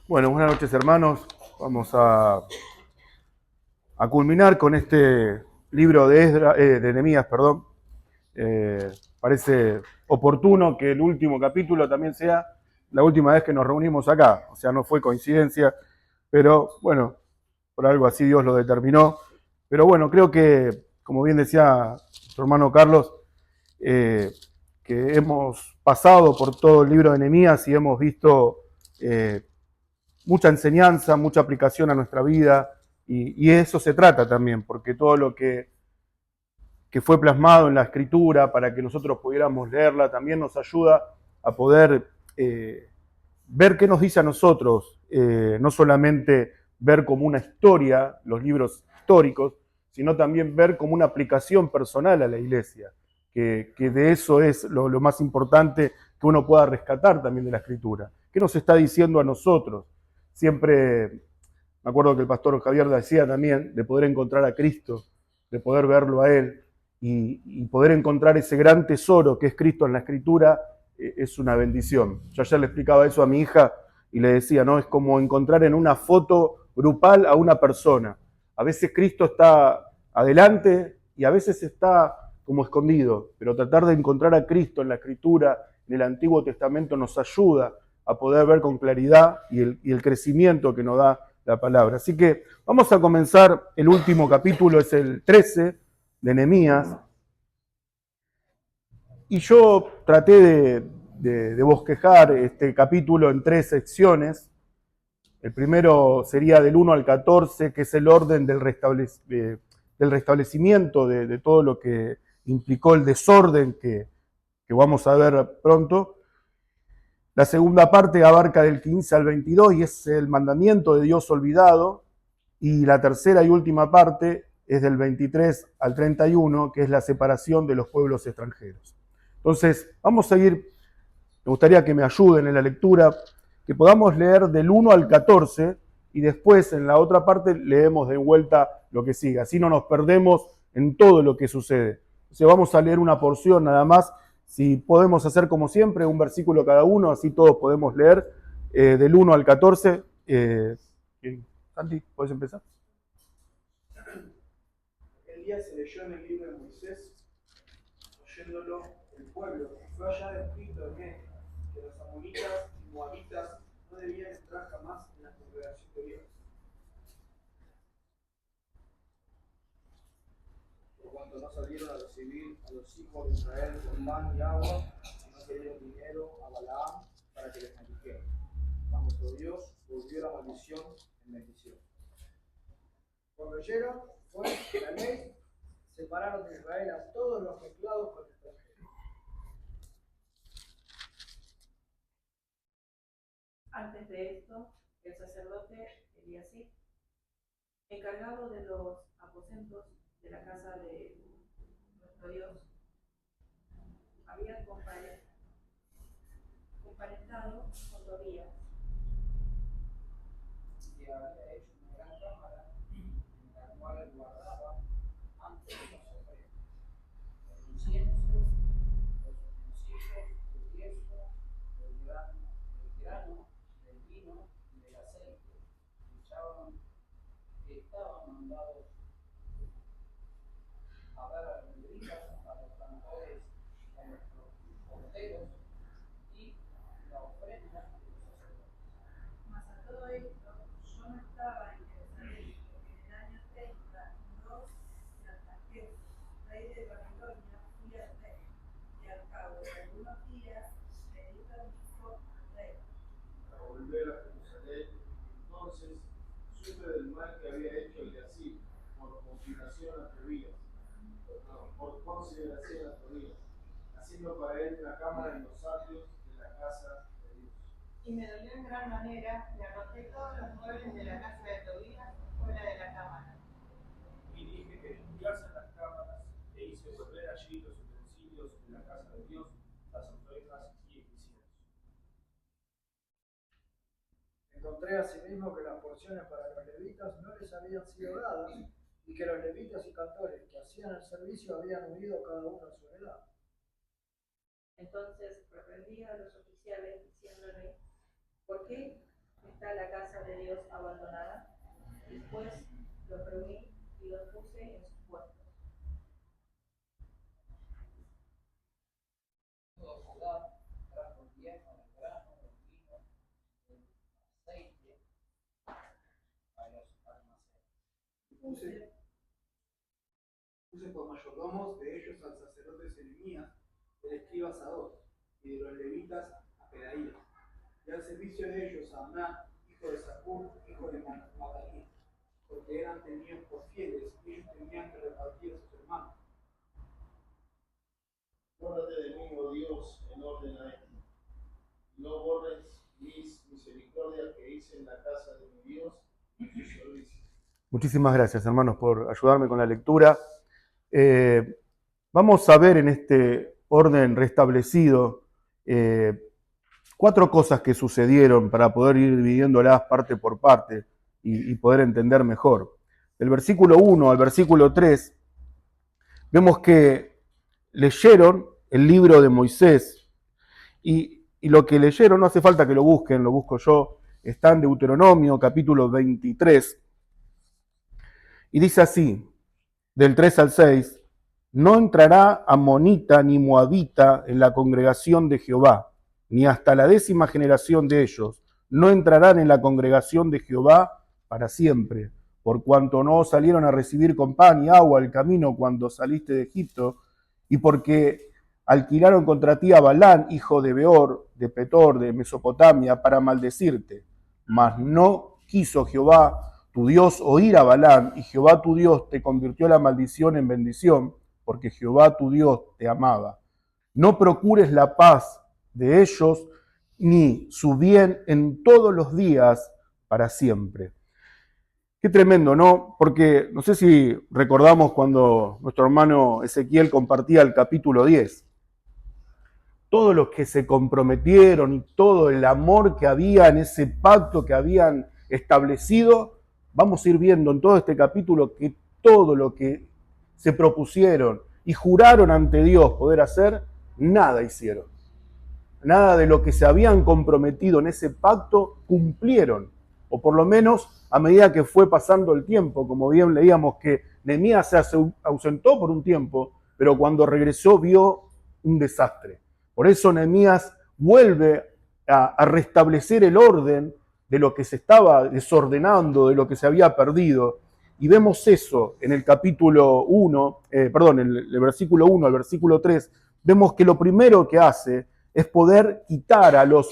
Bueno, buenas noches hermanos. Vamos a culminar con este libro de Nehemías, perdón. Parece oportuno que el último capítulo también sea la última vez que nos reunimos acá. O sea, no fue coincidencia, pero bueno, por algo así Dios lo determinó. Pero bueno, creo que, como bien decía su hermano Carlos, eh, que hemos pasado por todo el libro de Nehemías y hemos visto mucha enseñanza, mucha aplicación a nuestra vida, y eso se trata también, porque todo lo que fue plasmado en la escritura para que nosotros pudiéramos leerla también nos ayuda a poder ver qué nos dice a nosotros, no solamente ver como una historia los libros históricos, sino también ver como una aplicación personal a la iglesia, que de eso es lo más importante que uno pueda rescatar también de la escritura. ¿Qué nos está diciendo a nosotros? Siempre me acuerdo que el pastor Javier decía también de poder encontrar a Cristo, de poder verlo a Él y poder encontrar ese gran tesoro que es Cristo en la Escritura, es una bendición. Yo ayer le explicaba eso a mi hija y le decía, ¿no? Es como encontrar en una foto grupal a una persona. A veces Cristo está adelante y a veces está como escondido, pero tratar de encontrar a Cristo en la Escritura, en el Antiguo Testamento, nos ayuda a poder ver con claridad y el crecimiento que nos da la palabra. Así que vamos a comenzar el último capítulo, es el 13 de Nehemías. Y yo traté de bosquejar este capítulo en tres secciones. El primero sería del 1 al 14, que es el orden del restablecimiento de todo lo que implicó el desorden que vamos a ver pronto. La segunda parte abarca del 15 al 22 y es el mandamiento de Dios olvidado. Y la tercera y última parte es del 23 al 31, que es la separación de los pueblos extranjeros. Entonces, vamos a ir, me gustaría que me ayuden en la lectura, que podamos leer del 1 al 14 y después en la otra parte leemos de vuelta lo que sigue. Así no nos perdemos en todo lo que sucede. Entonces vamos a leer una porción nada más. Si podemos hacer como siempre, un versículo cada uno, así todos podemos leer del 1 al 14. Santi, ¿puedes empezar? El día se leyó en el libro de Moisés, oyéndolo el pueblo, y fue allá escrito en él que los amonitas y moabitas no debían entrar jamás en la congregación de Dios, por cuanto no salieron a recibir a los hijos de Israel con pan y agua, sino que dieron dinero a Balaam para que les maldijera. Mas nuestro Dios volvió la maldición en bendición. Cuando oyeron, fue la ley, separaron de Israel a todos los mezclados con extranjeros. Antes de esto, el sacerdote Eliasib, encargado de los aposentos de la casa de nuestro Dios, había comparentado con Tobías, Que había hecho una gran cámara en la cual guardaba antes de los ofrendas, el incienso, los utensilios, el diezmo, el grano, del vino y del aceite, que estaban mandados a dar a las levitas, a los cantores, a los porteros y la ofrenda de los sacerdotes. mas a todo esto yo no estaba en Jerusalén, porque en el año 32 de Artajerjes, rey de Babilonia, fui al rey, y al cabo de algunos días le di permiso al rey. Para volver a Jerusalén, entonces supe del mal que había hecho Eliasib por consideración a Tobías, haciendo para él una cámara en los atrios de la casa de Dios. Y me dolió en gran manera y arrojé todos los muebles de la casa de Tobías fuera de la cámara. Y dije que limpiasen las cámaras e hice volver allí los utensilios de la casa de Dios, las ofrendas y el incienso. Encontré asimismo que las porciones para los levitas no les habían sido dadas y que los levitas y cantores que hacían el servicio habían huido cada uno a su heredad. Entonces reprendí a los oficiales diciéndole: ¿por qué me está la casa de Dios abandonada? Después los reuní y los puse en sus puestos. Todo Judá trajo el diezmo del grano, del vino, del aceite a los almacenes. Puse por mayordomos de ellos al sacerdote Selemías, del escriba Sadoc, y de los levitas a Pedaías, y al servicio de ellos a Aná, hijo de Zacur, hijo de Matanías, porque eran tenidos por fieles y ellos tenían que repartir a sus hermanos. Acuérdate de mí, oh Dios, en orden a esto. No borres mis misericordias que hice en la casa de mi Dios y su servicio. Muchísimas gracias, hermanos, por ayudarme con la lectura. Vamos a ver en este orden restablecido 4 cosas que sucedieron para poder ir dividiéndolas parte por parte y poder entender mejor. Del versículo 1 al versículo 3 vemos que leyeron el libro de Moisés y lo que leyeron, no hace falta que lo busquen, lo busco yo, está en Deuteronomio capítulo 23 y dice así, del 3 al 6, no entrará amonita ni moabita en la congregación de Jehová, ni hasta la 10ª generación de ellos, no entrarán en la congregación de Jehová para siempre, por cuanto no salieron a recibir con pan y agua el camino cuando saliste de Egipto, y porque alquilaron contra ti a Balán, hijo de Beor, de Petor, de Mesopotamia, para maldecirte. Mas no quiso Jehová tu Dios oír a Balán, y Jehová tu Dios te convirtió la maldición en bendición, porque Jehová tu Dios te amaba. No procures la paz de ellos, ni su bien en todos los días para siempre. Qué tremendo, ¿no? Porque no sé si recordamos cuando nuestro hermano Ezequiel compartía el capítulo 10. Todos los que se comprometieron y todo el amor que había en ese pacto que habían establecido, vamos a ir viendo en todo este capítulo que todo lo que se propusieron y juraron ante Dios poder hacer, nada hicieron. Nada de lo que se habían comprometido en ese pacto cumplieron, o por lo menos a medida que fue pasando el tiempo, como bien leíamos que Nehemías se ausentó por un tiempo, pero cuando regresó vio un desastre. Por eso Nehemías vuelve a restablecer el orden de lo que se estaba desordenando, de lo que se había perdido. Y vemos eso en el capítulo 1, en el versículo 1 al versículo 3, vemos que lo primero que hace es poder quitar a los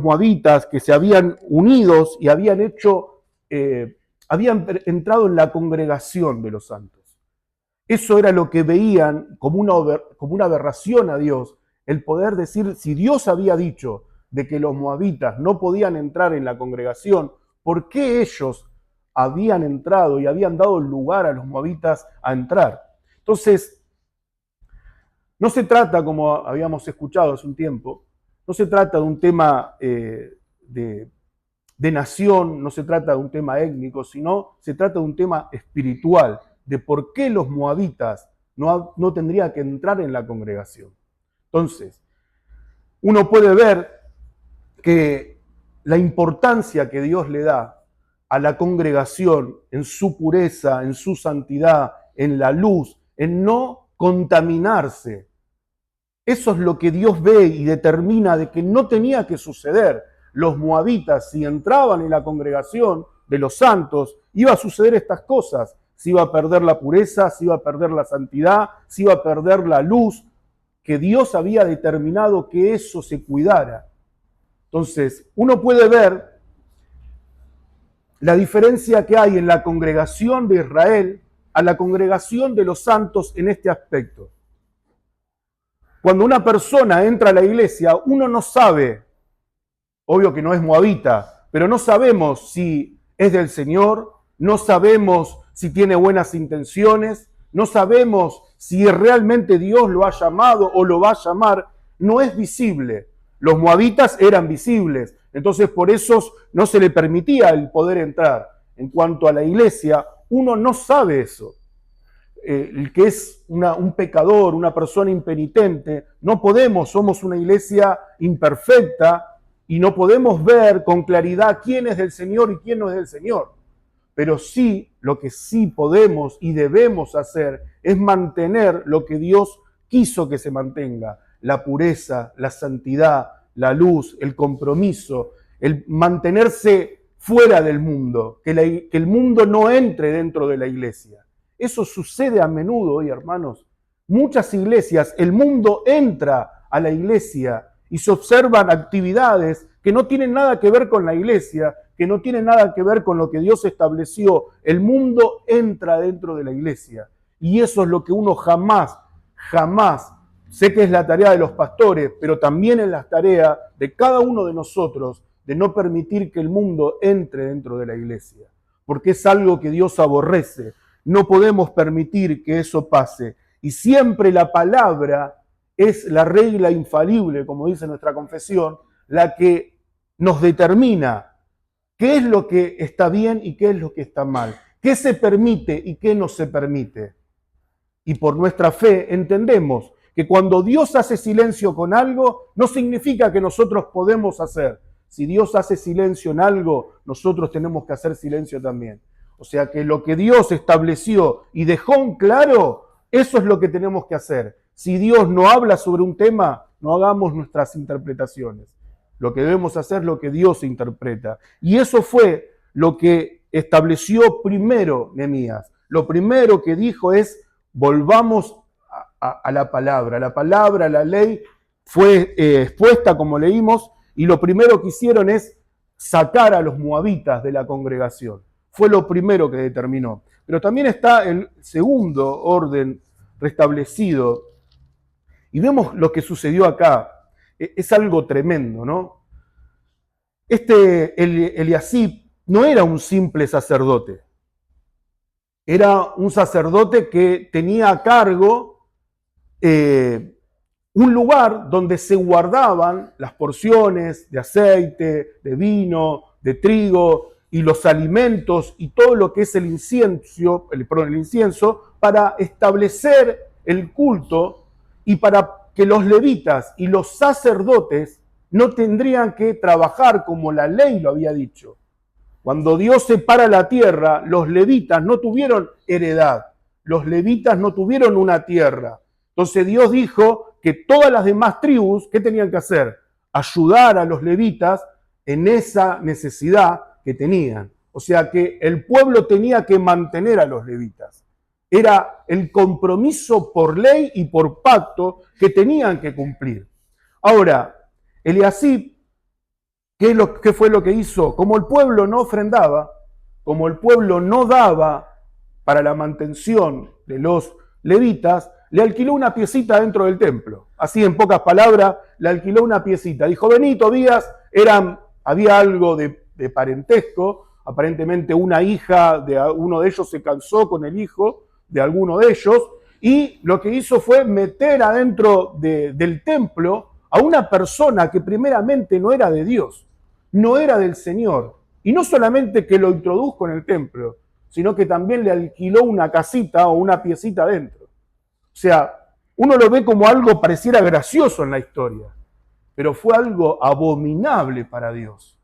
moabitas que se habían unidos y habían entrado en la congregación de los santos. Eso era lo que veían como una aberración a Dios, el poder decir, si Dios había dicho de que los moabitas no podían entrar en la congregación, ¿por qué ellos habían entrado y habían dado lugar a los moabitas a entrar? Entonces, no se trata, como habíamos escuchado hace un tiempo, no se trata de un tema de nación, no se trata de un tema étnico, sino se trata de un tema espiritual, de por qué los moabitas no tendrían que entrar en la congregación. Entonces, uno puede ver que la importancia que Dios le da a la congregación en su pureza, en su santidad, en la luz, en no contaminarse. Eso es lo que Dios ve y determina de que no tenía que suceder. Los moabitas, si entraban en la congregación de los santos, iba a suceder estas cosas. Se iba a perder la pureza, se iba a perder la santidad, se iba a perder la luz, que Dios había determinado que eso se cuidara. Entonces, uno puede ver la diferencia que hay en la congregación de Israel a la congregación de los santos en este aspecto. Cuando una persona entra a la iglesia, uno no sabe, obvio que no es moabita, pero no sabemos si es del Señor, no sabemos si tiene buenas intenciones, no sabemos si realmente Dios lo ha llamado o lo va a llamar, no es visible. Los moabitas eran visibles, entonces por eso no se le permitía el poder entrar. En cuanto a la iglesia, uno no sabe eso. El que es un pecador, una persona impenitente, no podemos, somos una iglesia imperfecta y no podemos ver con claridad quién es del Señor y quién no es del Señor. Pero sí, lo que sí podemos y debemos hacer es mantener lo que Dios quiso que se mantenga: la pureza, la santidad, la luz, el compromiso, el mantenerse fuera del mundo, que el mundo no entre dentro de la iglesia. Eso sucede a menudo hoy, hermanos. Muchas iglesias, el mundo entra a la iglesia y se observan actividades que no tienen nada que ver con la iglesia, que no tienen nada que ver con lo que Dios estableció. El mundo entra dentro de la iglesia. Y eso es lo que uno jamás, sé que es la tarea de los pastores, pero también es la tarea de cada uno de nosotros, de no permitir que el mundo entre dentro de la iglesia, porque es algo que Dios aborrece. No podemos permitir que eso pase. Y siempre la palabra es la regla infalible, como dice nuestra confesión, la que nos determina qué es lo que está bien y qué es lo que está mal, qué se permite y qué no se permite. Y por nuestra fe entendemos que cuando Dios hace silencio con algo, no significa que nosotros podemos hacer. Si Dios hace silencio en algo, nosotros tenemos que hacer silencio también. O sea que lo que Dios estableció y dejó en claro, eso es lo que tenemos que hacer. Si Dios no habla sobre un tema, no hagamos nuestras interpretaciones. Lo que debemos hacer es lo que Dios interpreta. Y eso fue lo que estableció primero Nehemías. Lo primero que dijo es: volvamos a la palabra. La palabra, la ley fue expuesta, como leímos, y lo primero que hicieron es sacar a los moabitas de la congregación. Fue lo primero que determinó. Pero también está el segundo orden restablecido. Y vemos lo que sucedió acá. Es algo tremendo, ¿no? Eliasib no era un simple sacerdote. Era un sacerdote que tenía a cargo un lugar donde se guardaban las porciones de aceite, de vino, de trigo y los alimentos y todo lo que es el incienso para establecer el culto y para que los levitas y los sacerdotes no tendrían que trabajar como la ley lo había dicho. Cuando Dios separa la tierra, los levitas no tuvieron heredad, los levitas no tuvieron una tierra. Entonces Dios dijo que todas las demás tribus, ¿qué tenían que hacer? Ayudar a los levitas en esa necesidad que tenían. O sea que el pueblo tenía que mantener a los levitas. Era el compromiso por ley y por pacto que tenían que cumplir. Ahora, Eliasib, ¿qué fue lo que hizo? Como el pueblo no ofrendaba, como el pueblo no daba para la mantención de los levitas, le alquiló una piecita dentro del templo. Así, en pocas palabras, le alquiló una piecita. Dijo: vení, Tobías, había algo de parentesco. Aparentemente una hija de uno de ellos se casó con el hijo de alguno de ellos, y lo que hizo fue meter adentro del templo a una persona que primeramente no era de Dios, no era del Señor. Y no solamente que lo introdujo en el templo, sino que también le alquiló una casita o una piecita dentro. O sea, uno lo ve como algo pareciera gracioso en la historia, pero fue algo abominable para Dios.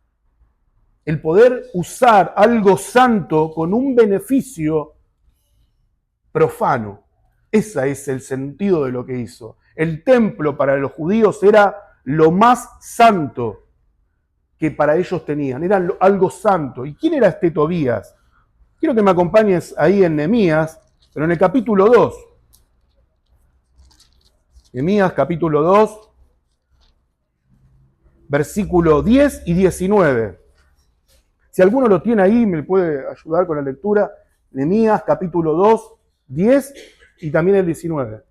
El poder usar algo santo con un beneficio profano. Ese es el sentido de lo que hizo. El templo para los judíos era lo más santo que para ellos tenían. Era algo santo. ¿Y quién era este Tobías? Quiero que me acompañes ahí en Nehemías, pero en el capítulo 2. Nehemías capítulo 2, versículo 10 y 19. Si alguno lo tiene ahí, me puede ayudar con la lectura. Nehemías capítulo 2, 10 y también el 19.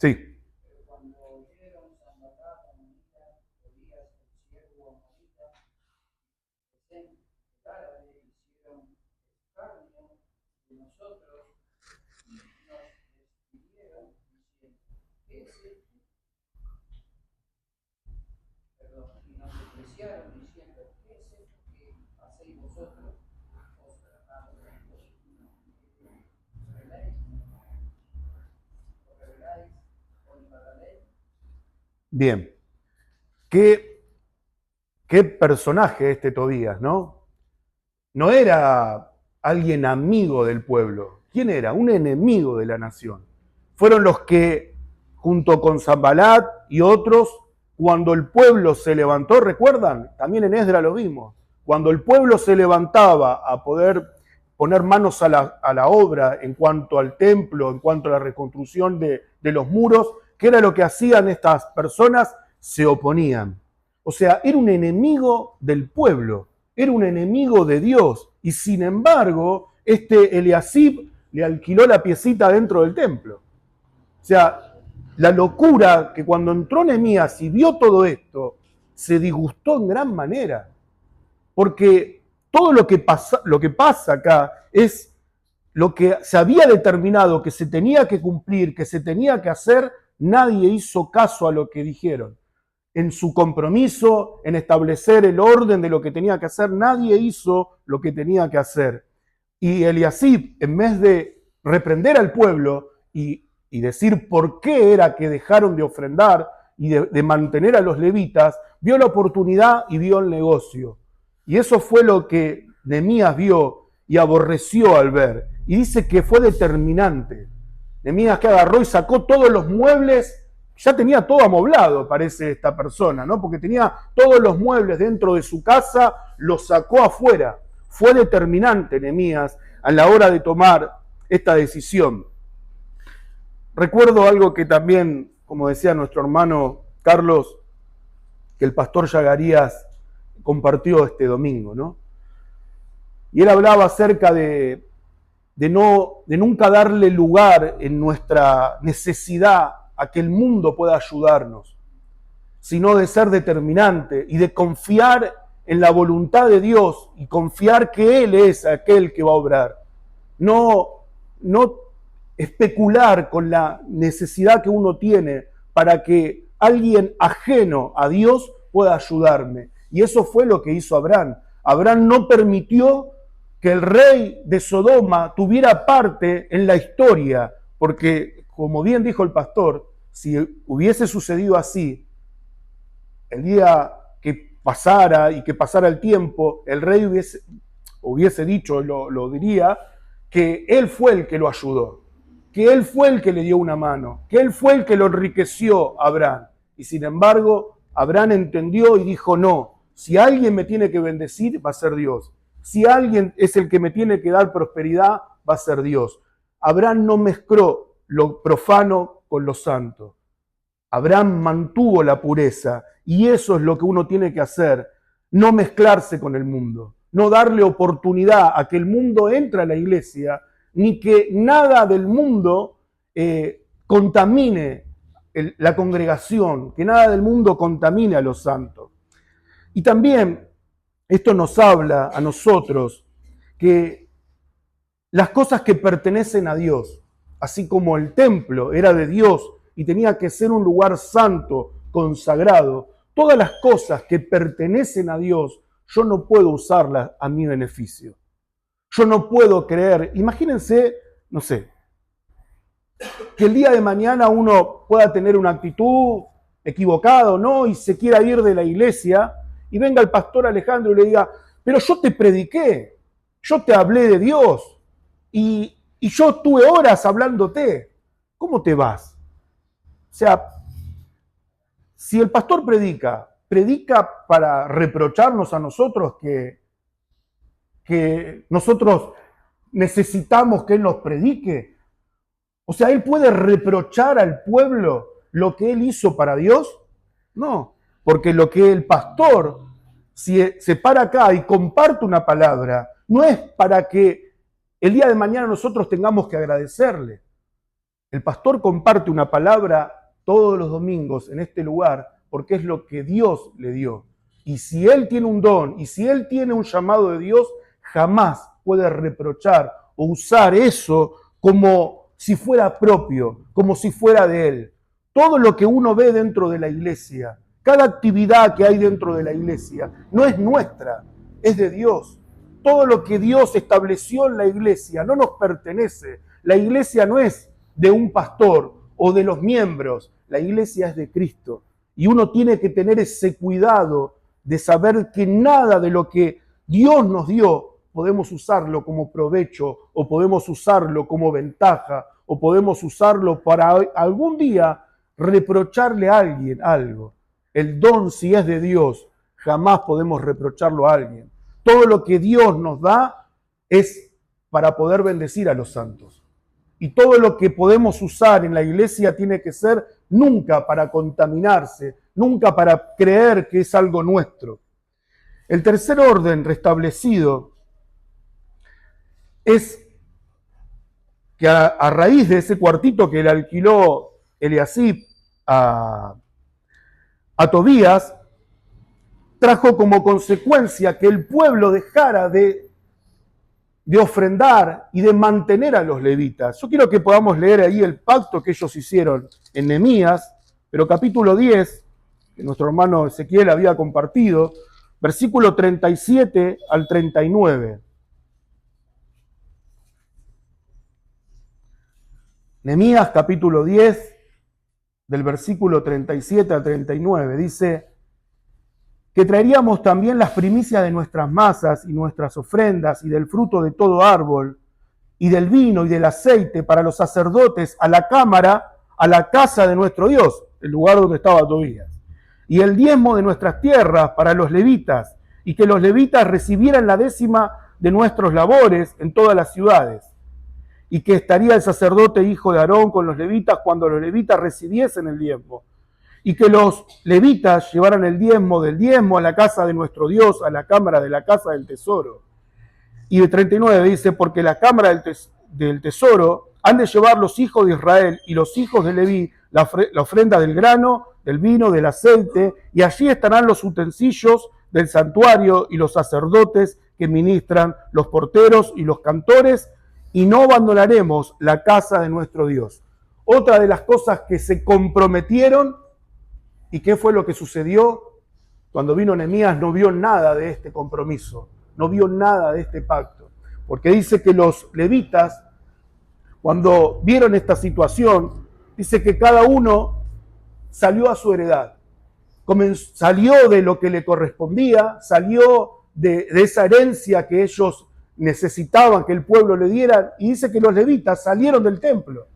Sí. Cuando oyeron Sanballat, Amonita, Tobías, el siervo amonita, Gesem, el árabe, hicieron escarnio de nosotros y nos despidieron diciendo: ¿qué es esto? Bien, qué personaje este Tobías, ¿no? No era alguien amigo del pueblo. ¿Quién era? Un enemigo de la nación. Fueron los que, junto con Sanbalat y otros, cuando el pueblo se levantó, ¿recuerdan? También en Esdras lo vimos. Cuando el pueblo se levantaba a poder poner manos a la obra en cuanto al templo, en cuanto a la reconstrucción de los muros, ¿qué era lo que hacían estas personas? Se oponían. O sea, era un enemigo del pueblo, era un enemigo de Dios. Y sin embargo, Eliasib le alquiló la piecita dentro del templo. O sea, la locura que cuando entró Nehemías y vio todo esto, se disgustó en gran manera. Porque todo lo que pasa acá es lo que se había determinado que se tenía que cumplir, que se tenía que hacer, nadie hizo caso a lo que dijeron. En su compromiso, en establecer el orden de lo que tenía que hacer, nadie hizo lo que tenía que hacer. Y Eliasib, en vez de reprender al pueblo y decir por qué era que dejaron de ofrendar y de mantener a los levitas, vio la oportunidad y vio el negocio. Y eso fue lo que Nehemías vio y aborreció al ver. Y dice que fue determinante. Nehemías que agarró y sacó todos los muebles, ya tenía todo amoblado, parece esta persona, ¿no? Porque tenía todos los muebles dentro de su casa, los sacó afuera. Fue determinante Nehemías a la hora de tomar esta decisión. Recuerdo algo que también, como decía nuestro hermano Carlos, que el pastor Yagarías compartió este domingo, ¿no? Y él hablaba acerca de nunca darle lugar en nuestra necesidad a que el mundo pueda ayudarnos, sino de ser determinante y de confiar en la voluntad de Dios y confiar que Él es aquel que va a obrar. No especular con la necesidad que uno tiene para que alguien ajeno a Dios pueda ayudarme. Y eso fue lo que hizo Abraham. Abraham no permitió que el rey de Sodoma tuviera parte en la historia, porque, como bien dijo el pastor, si hubiese sucedido así, el día que pasara y que pasara el tiempo, el rey hubiese dicho, lo diría, que él fue el que lo ayudó, que él fue el que le dio una mano, que él fue el que lo enriqueció a Abraham. Y sin embargo, Abraham entendió y dijo, no, si alguien me tiene que bendecir, va a ser Dios. Si alguien es el que me tiene que dar prosperidad, va a ser Dios. Abraham no mezcló lo profano con lo santo. Abraham mantuvo la pureza y eso es lo que uno tiene que hacer, no mezclarse con el mundo, no darle oportunidad a que el mundo entre a la iglesia, ni que nada del mundo contamine la congregación, que nada del mundo contamine a los santos. Y también esto nos habla a nosotros que las cosas que pertenecen a Dios, así como el templo era de Dios y tenía que ser un lugar santo, consagrado, todas las cosas que pertenecen a Dios, yo no puedo usarlas a mi beneficio. Yo no puedo creer, imagínense, no sé, que el día de mañana uno pueda tener una actitud equivocada o no y se quiera ir de la iglesia y venga el pastor Alejandro y le diga, pero yo te prediqué, yo te hablé de Dios y yo tuve horas hablándote, ¿cómo te vas? O sea, si el pastor predica para reprocharnos a nosotros que nosotros necesitamos que Él nos predique, o sea, ¿Él puede reprochar al pueblo lo que Él hizo para Dios? No, porque lo que el pastor, si se para acá y comparte una palabra, no es para que el día de mañana nosotros tengamos que agradecerle. El pastor comparte una palabra todos los domingos en este lugar porque es lo que Dios le dio. Y si Él tiene un don y si Él tiene un llamado de Dios, jamás puede reprochar o usar eso como si fuera propio, como si fuera de Él. Todo lo que uno ve dentro de la iglesia, cada actividad que hay dentro de la iglesia, no es nuestra, es de Dios. Todo lo que Dios estableció en la iglesia no nos pertenece. La iglesia no es de un pastor o de los miembros, la iglesia es de Cristo. Y uno tiene que tener ese cuidado de saber que nada de lo que Dios nos dio podemos usarlo como provecho o podemos usarlo como ventaja o podemos usarlo para algún día reprocharle a alguien algo. El don, si es de Dios, jamás podemos reprocharlo a alguien. Todo lo que Dios nos da es para poder bendecir a los santos. Y todo lo que podemos usar en la iglesia tiene que ser nunca para contaminarse, nunca para creer que es algo nuestro. El tercer orden restablecido es que a raíz de ese cuartito que le alquiló Eliasib a Tobías, trajo como consecuencia que el pueblo dejara de ofrendar y de mantener a los levitas. Yo quiero que podamos leer ahí el pacto que ellos hicieron en Nehemías, pero capítulo 10, que nuestro hermano Ezequiel había compartido, versículo 37 al 39. Nehemías capítulo 10, del versículo 37 al 39, dice que traeríamos también las primicias de nuestras masas y nuestras ofrendas y del fruto de todo árbol y del vino y del aceite para los sacerdotes a la cámara, a la casa de nuestro Dios, el lugar donde estaba Tobías, y el diezmo de nuestras tierras para los levitas, y que los levitas recibieran la décima de nuestros labores en todas las ciudades, y que estaría el sacerdote hijo de Aarón con los levitas cuando los levitas recibiesen el diezmo, y que los levitas llevaran el diezmo del diezmo a la casa de nuestro Dios, a la cámara de la casa del tesoro. Y el 39 dice, porque la cámara del tesoro han de llevar los hijos de Israel y los hijos de Leví la ofrenda del grano, del vino, del aceite, y allí estarán los utensilios del santuario y los sacerdotes que ministran, los porteros y los cantores, y no abandonaremos la casa de nuestro Dios. Otra de las cosas que se comprometieron. ¿Y qué fue lo que sucedió? Cuando vino Nehemías no vio nada de este compromiso, no vio nada de este pacto. Porque dice que los levitas, cuando vieron esta situación, dice que cada uno salió a su heredad. Salió de lo que le correspondía, salió de esa herencia que ellos necesitaban que el pueblo le diera, y dice que los levitas salieron del templo.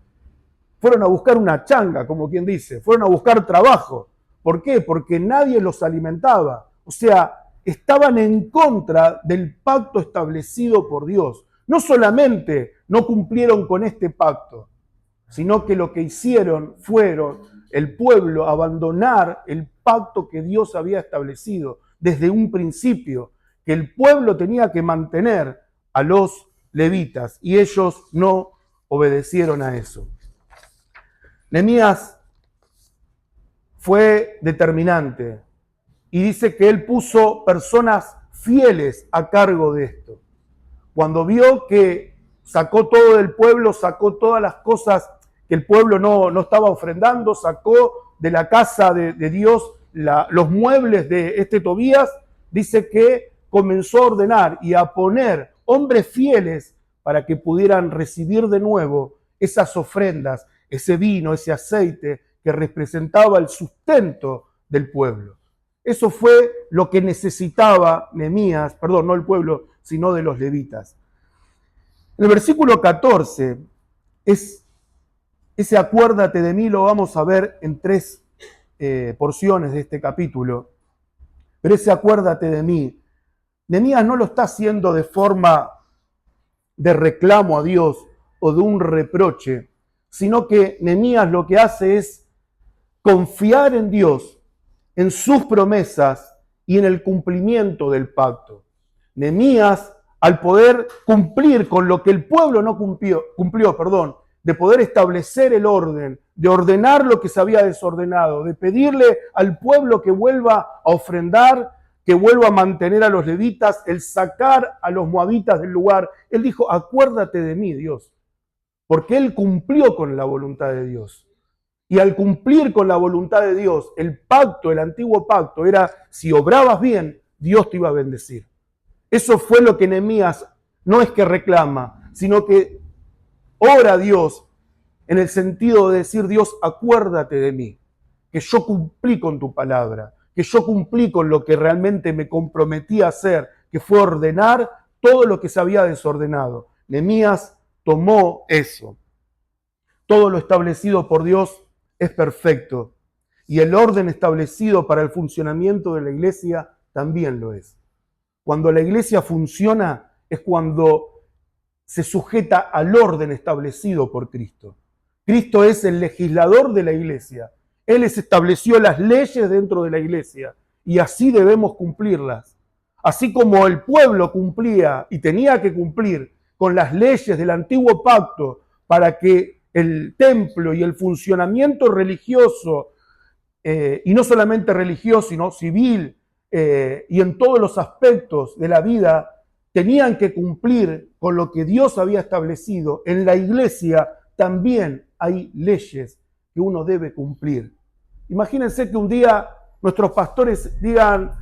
Fueron a buscar una changa, como quien dice, fueron a buscar trabajo. ¿Por qué? Porque nadie los alimentaba. O sea, estaban en contra del pacto establecido por Dios. No solamente no cumplieron con este pacto, sino que lo que hicieron fueron el pueblo abandonar el pacto que Dios había establecido desde un principio, que el pueblo tenía que mantener a los levitas, y ellos no obedecieron a eso. Nehemías fue determinante y dice que él puso personas fieles a cargo de esto. Cuando vio que sacó todo del pueblo, sacó todas las cosas que el pueblo no estaba ofrendando, sacó de la casa de Dios los muebles de este Tobías, dice que comenzó a ordenar y a poner hombres fieles para que pudieran recibir de nuevo esas ofrendas, ese vino, ese aceite que representaba el sustento del pueblo. Eso fue lo que necesitaba Nehemías, perdón, no el pueblo, sino de los levitas. En el versículo 14, ese acuérdate de mí lo vamos a ver en 3 porciones de este capítulo. Pero ese acuérdate de mí, Nehemías no lo está haciendo de forma de reclamo a Dios o de un reproche, sino que Nehemías lo que hace es confiar en Dios, en sus promesas y en el cumplimiento del pacto. Nehemías, al poder cumplir con lo que el pueblo no cumplió, de poder establecer el orden, de ordenar lo que se había desordenado, de pedirle al pueblo que vuelva a ofrendar, que vuelva a mantener a los levitas, el sacar a los moabitas del lugar. Él dijo, acuérdate de mí, Dios, porque él cumplió con la voluntad de Dios. Y al cumplir con la voluntad de Dios, el pacto, el antiguo pacto, era si obrabas bien, Dios te iba a bendecir. Eso fue lo que Nehemías no es que reclama, sino que ora a Dios en el sentido de decir, Dios, acuérdate de mí. que yo cumplí con tu palabra, que yo cumplí con lo que realmente me comprometí a hacer, que fue ordenar todo lo que se había desordenado. Nehemías tomó eso. Todo lo establecido por Dios es perfecto y el orden establecido para el funcionamiento de la iglesia también lo es. Cuando la iglesia funciona es cuando se sujeta al orden establecido por Cristo. Cristo es el legislador de la iglesia. Él les estableció las leyes dentro de la iglesia y así debemos cumplirlas. Así como el pueblo cumplía y tenía que cumplir con las leyes del antiguo pacto para que el templo y el funcionamiento religioso, y no solamente religioso, sino civil, y en todos los aspectos de la vida, tenían que cumplir con lo que Dios había establecido. En la iglesia también hay leyes que uno debe cumplir. Imagínense que un día nuestros pastores digan,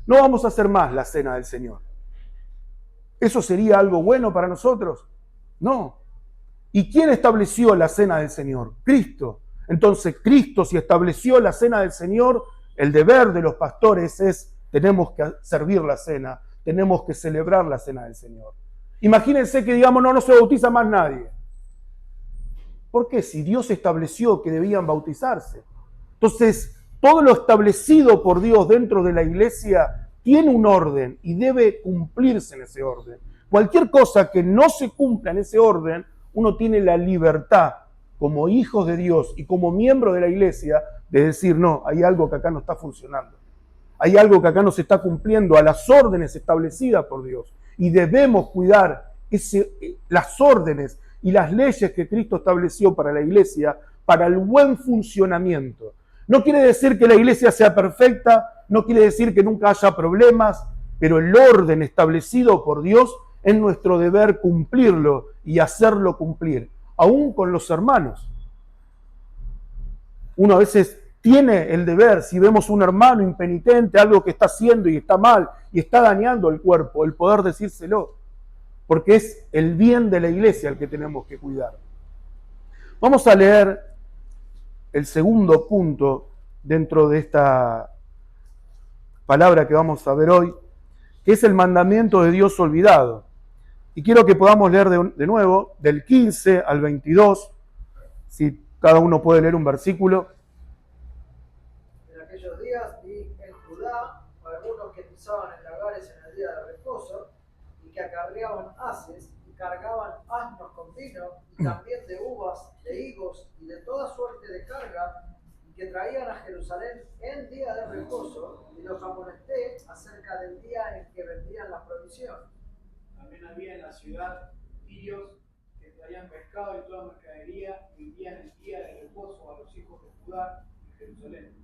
no vamos a hacer más la cena del Señor. ¿Eso sería algo bueno para nosotros? No. ¿Y quién estableció la cena del Señor? Cristo. Entonces, Cristo, si estableció la cena del Señor, el deber de los pastores es, tenemos que servir la cena, tenemos que celebrar la cena del Señor. Imagínense que digamos, no se bautiza más nadie. ¿Por qué? Si Dios estableció que debían bautizarse. Entonces, todo lo establecido por Dios dentro de la iglesia tiene un orden y debe cumplirse en ese orden. Cualquier cosa que no se cumpla en ese orden, uno tiene la libertad como hijos de Dios y como miembro de la iglesia de decir, no, hay algo que acá no está funcionando. Hay algo que acá no se está cumpliendo a las órdenes establecidas por Dios. Y debemos cuidar las órdenes y las leyes que Cristo estableció para la iglesia, para el buen funcionamiento. No quiere decir que la iglesia sea perfecta, no quiere decir que nunca haya problemas, pero el orden establecido por Dios es nuestro deber cumplirlo y hacerlo cumplir, aún con los hermanos. Uno a veces tiene el deber, si vemos un hermano impenitente, algo que está haciendo y está mal y está dañando el cuerpo, el poder decírselo, porque es el bien de la iglesia el que tenemos que cuidar. Vamos a leer el segundo punto dentro de esta palabra que vamos a ver hoy, que es el mandamiento de Dios olvidado. Y quiero que podamos leer de nuevo, del 15 al 22, si cada uno puede leer un versículo. En aquellos días vi en Judá algunos que pisaban en lagares en el día de reposo y que acarreaban haces y cargaban asnos con vino y también de uvas, de higos y de toda suerte de carga y que traían a Jerusalén en día de reposo y los amonesté acerca del día en que vendían la provisión. También había en la ciudad tirios que traían pescado y toda mercadería y vendían el día de reposo a los hijos de Judá y Jerusalén.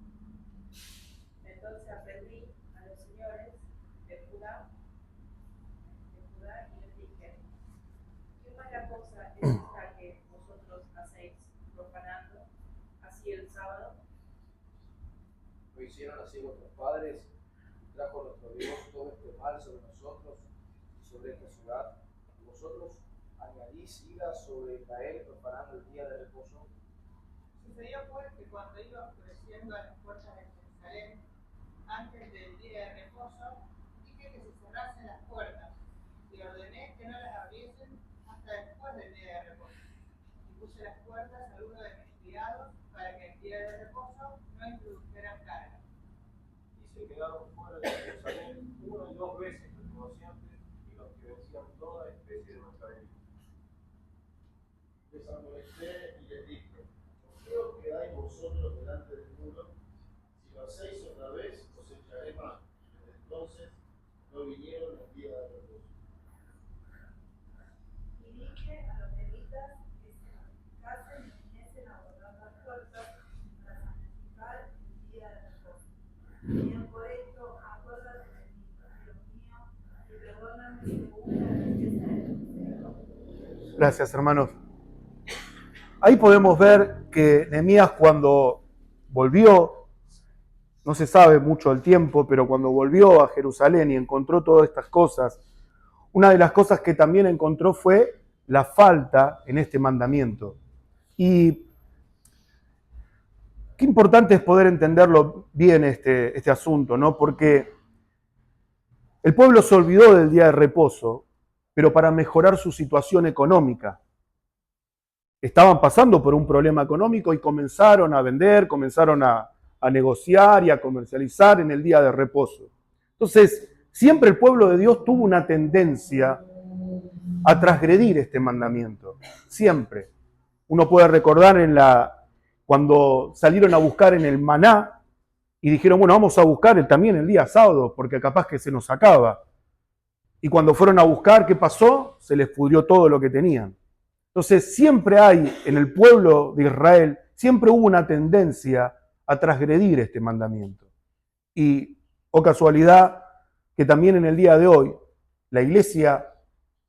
Entonces aprendí a los señores de Judá y les dije, ¿qué mala cosa es esta que vosotros hacéis profanando así el sábado? Lo hicieron así vuestros padres, y trajo nuestro Dios todo este mal sobre nosotros y sobre esta ciudad, y vosotros añadís ira sobre Israel profanando el día de reposo. Sucedió pues que cuando iba ofreciendo a las puertas de Jerusalén, antes del día de reposo, dije que se cerrasen las puertas y ordené que no las abriesen hasta después del día de reposo. Y puse las puertas a uno de mis criados para que el día de reposo no introdujeran carga. Y se quedaron fuera de Jerusalén 1 y 2 veces los negociantes y los que vencían toda especie de mercadería. Les amonesté y les dije, ¿por qué os quedáis vosotros delante del muro? Si lo hacéis otra vez, os echaré más. Desde entonces no vinieron el día de reposo. Y dije a los levitas que se santificasen y viniesen a guardar las puertas para santificar el día de reposo. Bien por esto, acuérdate de mí, Dios mío, y perdóname según la riqueza de tu misericordia. Gracias, hermanos. Ahí podemos ver que Nehemías cuando volvió, no se sabe mucho el tiempo, pero cuando volvió a Jerusalén y encontró todas estas cosas, una de las cosas que también encontró fue la falta en este mandamiento. Y qué importante es poder entenderlo bien este asunto, ¿no? Porque el pueblo se olvidó del día de reposo, pero para mejorar su situación económica. Estaban pasando por un problema económico y comenzaron a vender, comenzaron a negociar y a comercializar en el día de reposo. Entonces, siempre el pueblo de Dios tuvo una tendencia a transgredir este mandamiento. Siempre. Uno puede recordar cuando salieron a buscar en el maná y dijeron, bueno, vamos a buscar también el día sábado, porque capaz que se nos acaba. Y cuando fueron a buscar, ¿qué pasó? Se les pudrió todo lo que tenían. Entonces, siempre hay en el pueblo de Israel, siempre hubo una tendencia a transgredir este mandamiento. Y, oh casualidad, que también en el día de hoy, la iglesia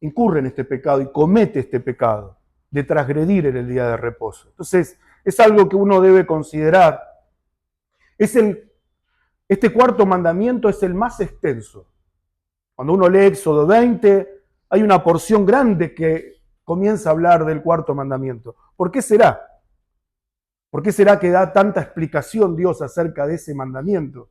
incurre en este pecado y comete este pecado de transgredir en el día de reposo. Entonces, es algo que uno debe considerar. Este cuarto mandamiento es el más extenso. Cuando uno lee Éxodo 20, hay una porción grande que comienza a hablar del cuarto mandamiento. ¿Por qué será? ¿Por qué será que da tanta explicación Dios acerca de ese mandamiento?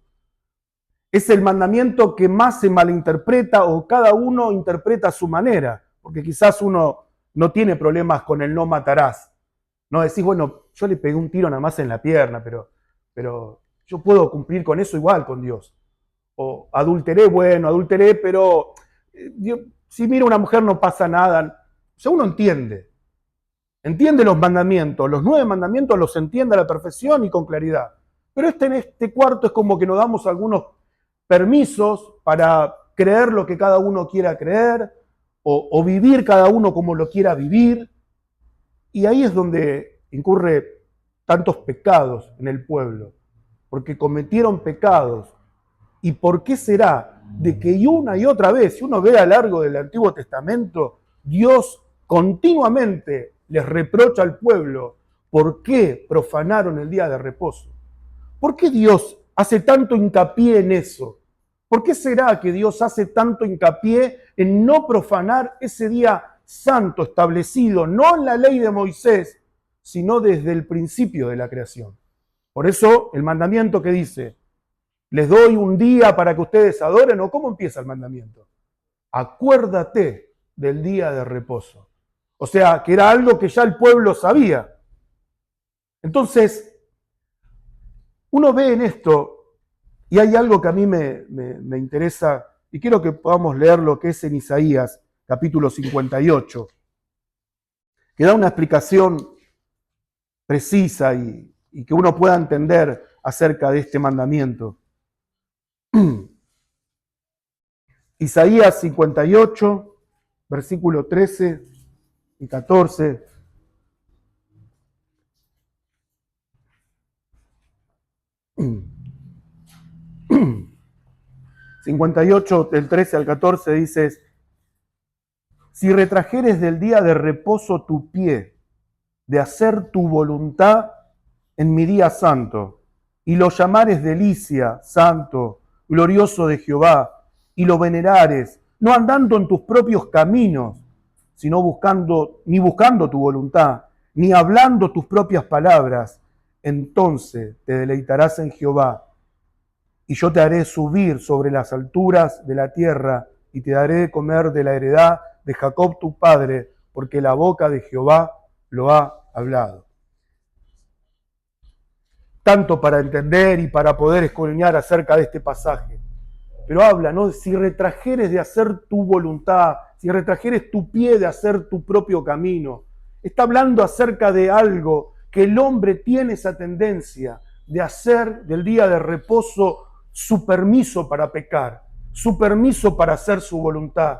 Es el mandamiento que más se malinterpreta o cada uno interpreta a su manera, porque quizás uno no tiene problemas con el no matarás. No decís, bueno, yo le pegué un tiro nada más en la pierna, pero yo puedo cumplir con eso igual con Dios. O adulteré, pero si miro a una mujer no pasa nada. O sea, uno entiende los mandamientos, los 9 mandamientos los entiende a la perfección y con claridad. Pero este cuarto es como que nos damos algunos permisos para creer lo que cada uno quiera creer o vivir cada uno como lo quiera vivir. Y ahí es donde incurre tantos pecados en el pueblo, porque cometieron pecados. ¿Y por qué será de que una y otra vez, si uno ve a lo largo del Antiguo Testamento, Dios continuamente les reprocha al pueblo por qué profanaron el día de reposo? ¿Por qué Dios hace tanto hincapié en eso? ¿Por qué será que Dios hace tanto hincapié en no profanar ese día santo establecido, no en la ley de Moisés, sino desde el principio de la creación? Por eso el mandamiento que dice, les doy un día para que ustedes adoren, ¿o cómo empieza el mandamiento? Acuérdate del día de reposo. O sea, que era algo que ya el pueblo sabía. Entonces, uno ve en esto, y hay algo que a mí me interesa, y quiero que podamos leer lo que es en Isaías, capítulo 58, que da una explicación precisa y que uno pueda entender acerca de este mandamiento. Isaías 58, versículo 13 y 14. 58, del 13 al 14 dice, si retrajeres del día de reposo tu pie, de hacer tu voluntad en mi día santo, y lo llamares delicia, santo, glorioso de Jehová, y lo venerares, no andando en tus propios caminos, sino buscando tu voluntad, ni hablando tus propias palabras, entonces te deleitarás en Jehová, y yo te haré subir sobre las alturas de la tierra, y te daré de comer de la heredad de Jacob tu padre, porque la boca de Jehová lo ha hablado. Tanto para entender y para poder escudriñar acerca de este pasaje. Pero habla, ¿no? Si retrajeres de hacer tu voluntad, si retrajeres tu pie de hacer tu propio camino. Está hablando acerca de algo que el hombre tiene esa tendencia de hacer del día de reposo su permiso para pecar, su permiso para hacer su voluntad.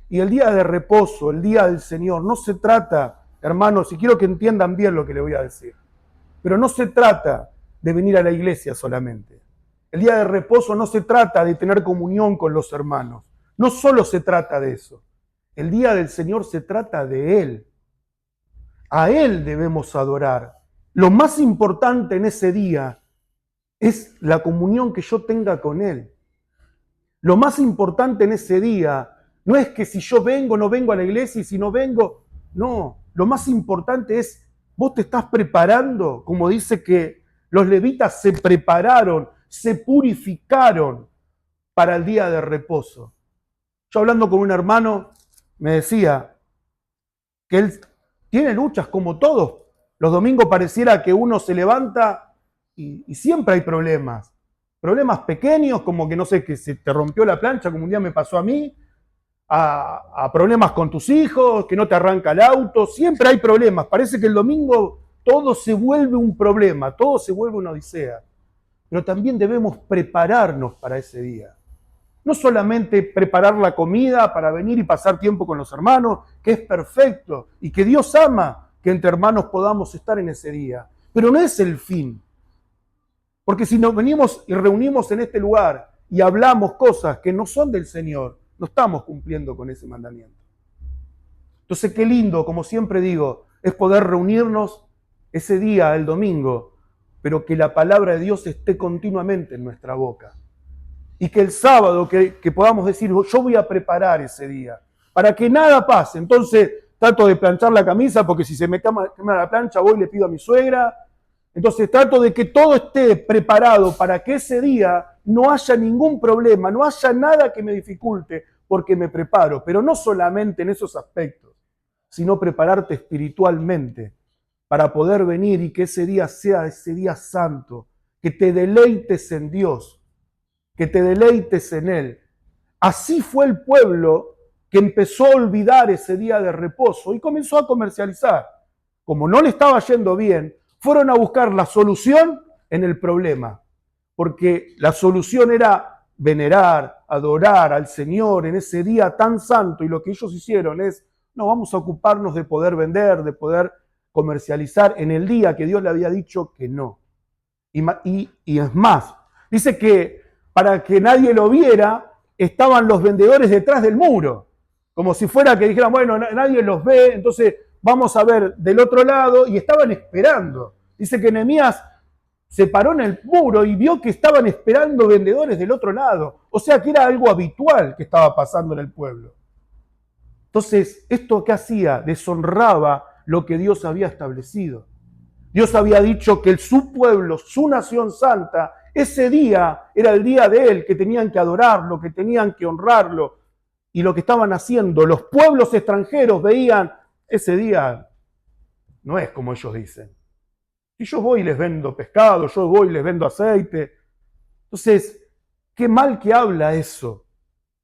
Y el día de reposo, el día del Señor, no se trata, hermanos, y quiero que entiendan bien lo que les voy a decir, pero no se trata de venir a la iglesia solamente. El día de reposo no se trata de tener comunión con los hermanos. No solo se trata de eso. El día del Señor se trata de Él. A Él debemos adorar. Lo más importante en ese día es la comunión que yo tenga con Él. Lo más importante en ese día no es que si yo vengo o no vengo a la iglesia y si no vengo. No, lo más importante es, vos te estás preparando, como dice que los levitas se prepararon, se purificaron para el día de reposo. Yo hablando con un hermano me decía que él tiene luchas como todos. Los domingos pareciera que uno se levanta y siempre hay problemas. Problemas pequeños como que no sé, que se te rompió la plancha como un día me pasó a mí, a problemas con tus hijos, que no te arranca el auto, siempre hay problemas. Parece que el domingo todo se vuelve un problema, todo se vuelve una odisea. Pero también debemos prepararnos para ese día. No solamente preparar la comida para venir y pasar tiempo con los hermanos, que es perfecto y que Dios ama que entre hermanos podamos estar en ese día. Pero no es el fin. Porque si nos venimos y reunimos en este lugar y hablamos cosas que no son del Señor, no estamos cumpliendo con ese mandamiento. Entonces, qué lindo, como siempre digo, es poder reunirnos ese día, el domingo, pero que la palabra de Dios esté continuamente en nuestra boca. Y que el sábado que podamos decir, yo voy a preparar ese día, para que nada pase. Entonces, trato de planchar la camisa, porque si se me quema la plancha, voy y le pido a mi suegra. Entonces, trato de que todo esté preparado para que ese día no haya ningún problema, no haya nada que me dificulte, porque me preparo. Pero no solamente en esos aspectos, sino prepararte espiritualmente para poder venir y que ese día sea ese día santo, que te deleites en Dios, que te deleites en Él. Así fue el pueblo que empezó a olvidar ese día de reposo y comenzó a comercializar. Como no le estaba yendo bien, fueron a buscar la solución en el problema, porque la solución era venerar, adorar al Señor en ese día tan santo, y lo que ellos hicieron es, no, vamos a ocuparnos de poder vender, de poder comercializar en el día que Dios le había dicho que no. Y es más, dice que para que nadie lo viera, estaban los vendedores detrás del muro, como si fuera que dijeran, bueno, nadie los ve, entonces vamos a ver del otro lado, y estaban esperando. Dice que Nehemías se paró en el muro y vio que estaban esperando vendedores del otro lado. O sea que era algo habitual que estaba pasando en el pueblo. Entonces, ¿esto qué hacía? Deshonraba lo que Dios había establecido. Dios había dicho que su pueblo, su nación santa, ese día era el día de Él, que tenían que adorarlo, que tenían que honrarlo. Y lo que estaban haciendo, los pueblos extranjeros veían, ese día no es como ellos dicen. Y yo voy y les vendo pescado, yo voy y les vendo aceite. Entonces, qué mal que habla eso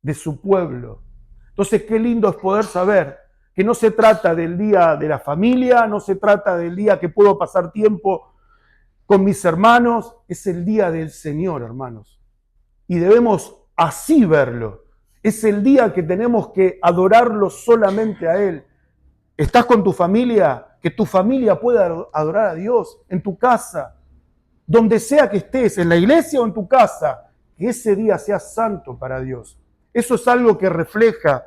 de su pueblo. Entonces, qué lindo es poder saber que no se trata del día de la familia, no se trata del día que puedo pasar tiempo con mis hermanos, es el día del Señor, hermanos. Y debemos así verlo. Es el día que tenemos que adorarlo solamente a Él. ¿Estás con tu familia? Que tu familia pueda adorar a Dios en tu casa, donde sea que estés, en la iglesia o en tu casa, que ese día sea santo para Dios. Eso es algo que refleja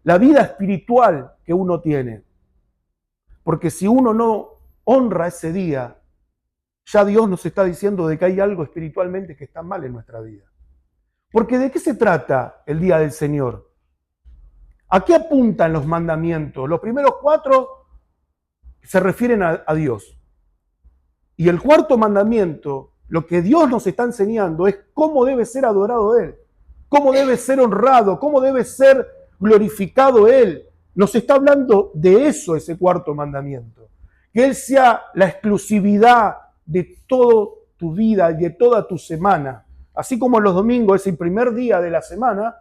la vida espiritual que uno tiene. Porque si uno no honra ese día, ya Dios nos está diciendo de que hay algo espiritualmente que está mal en nuestra vida. Porque ¿de qué se trata el día del Señor? ¿A qué apuntan los mandamientos? Los primeros 4 se refieren a Dios. Y el cuarto mandamiento, lo que Dios nos está enseñando es cómo debe ser adorado Él, cómo debe ser honrado, cómo debe ser glorificado Él. Nos está hablando de eso, ese cuarto mandamiento. Que Él sea la exclusividad de toda tu vida y de toda tu semana. Así como los domingos es el primer día de la semana,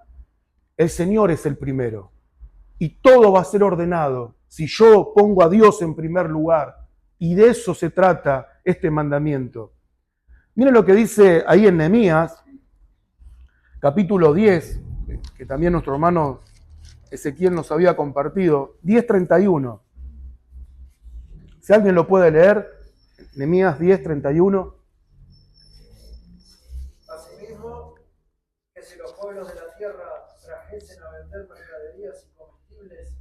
el Señor es el primero. Y todo va a ser ordenado si yo pongo a Dios en primer lugar. Y de eso se trata este mandamiento. Miren lo que dice ahí en Nehemías, capítulo 10, que también nuestro hermano Ezequiel nos había compartido, 10:31. Si alguien lo puede leer, Nehemías 10:31. Asimismo, que si los pueblos de la tierra trajesen a vender mercaderías y comestibles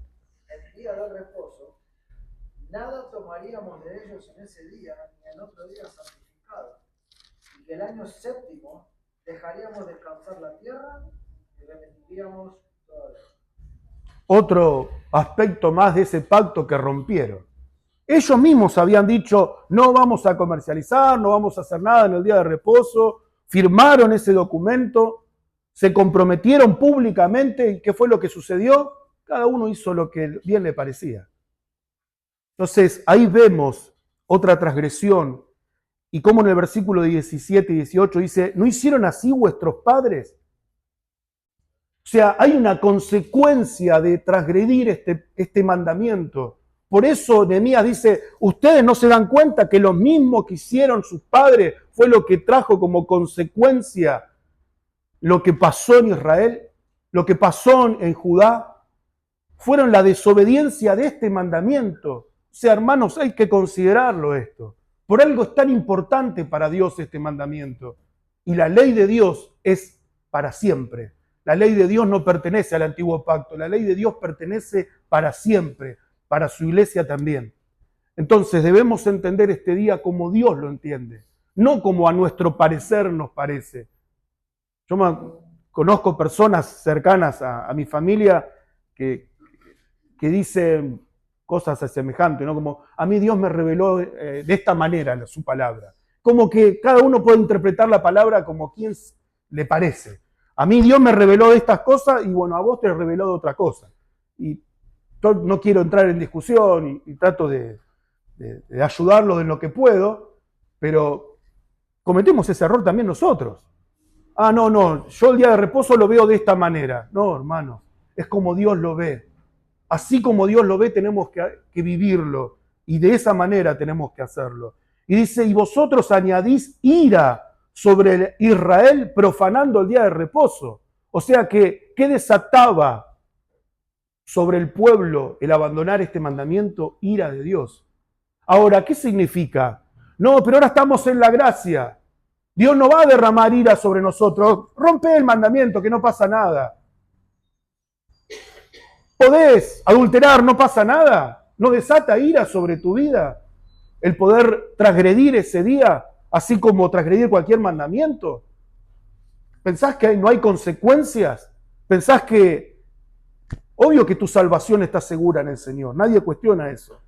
el día del reposo, nada tomaríamos de ellos en ese día ni en otro día santificado. Y que el año 7º dejaríamos descansar la tierra y remitiríamos toda la. Otro aspecto más de ese pacto que rompieron. Ellos mismos habían dicho, no vamos a comercializar, no vamos a hacer nada en el día de reposo, firmaron ese documento, se comprometieron públicamente, ¿y qué fue lo que sucedió? Cada uno hizo lo que bien le parecía. Entonces, ahí vemos otra transgresión, y como en el versículo 17 y 18 dice, ¿no hicieron así vuestros padres? O sea, hay una consecuencia de transgredir este mandamiento. Por eso Nehemías dice, ustedes no se dan cuenta que lo mismo que hicieron sus padres fue lo que trajo como consecuencia lo que pasó en Israel, lo que pasó en Judá, fueron la desobediencia de este mandamiento. O sea, hermanos, hay que considerarlo esto. Por algo es tan importante para Dios este mandamiento. Y la ley de Dios es para siempre. La ley de Dios no pertenece al antiguo pacto. La ley de Dios pertenece para siempre, para su iglesia también. Entonces debemos entender este día como Dios lo entiende, no como a nuestro parecer nos parece. Yo conozco personas cercanas a mi familia que dicen cosas semejantes, ¿no? Como a mí Dios me reveló de esta manera su palabra. Como que cada uno puede interpretar la palabra como quien le parece. A mí Dios me reveló de estas cosas y bueno, a vos te reveló de otra cosa. Y yo no quiero entrar en discusión y trato de ayudarlos en lo que puedo, pero cometemos ese error también nosotros. Ah, no, yo el día de reposo lo veo de esta manera. No, hermano, es como Dios lo ve. Así como Dios lo ve, tenemos que vivirlo. Y de esa manera tenemos que hacerlo. Y dice, y vosotros añadís ira sobre Israel profanando el día de reposo. O sea que, ¿qué desataba sobre el pueblo el abandonar este mandamiento? Ira de Dios. Ahora, ¿qué significa? No, pero ahora estamos en la gracia. Dios no va a derramar ira sobre nosotros. Rompe el mandamiento, que no pasa nada. Podés adulterar, no pasa nada. No desata ira sobre tu vida el poder transgredir ese día, así como transgredir cualquier mandamiento. ¿Pensás que no hay consecuencias? ¿Pensás que, obvio que tu salvación está segura en el Señor? Nadie cuestiona eso.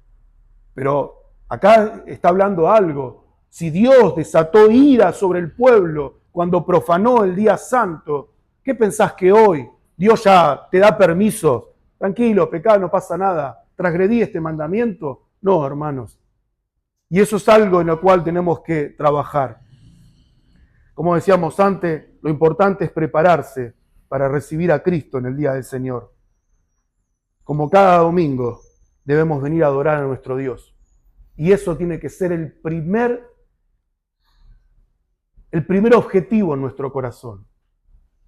Pero acá está hablando algo. Si Dios desató ira sobre el pueblo cuando profanó el día santo, ¿qué pensás que hoy Dios ya te da permiso? Tranquilo, pecado, no pasa nada. ¿Transgredí este mandamiento? No, hermanos. Y eso es algo en lo cual tenemos que trabajar. Como decíamos antes, lo importante es prepararse para recibir a Cristo en el día del Señor. Como cada domingo debemos venir a adorar a nuestro Dios. Y eso tiene que ser el primer objetivo en nuestro corazón.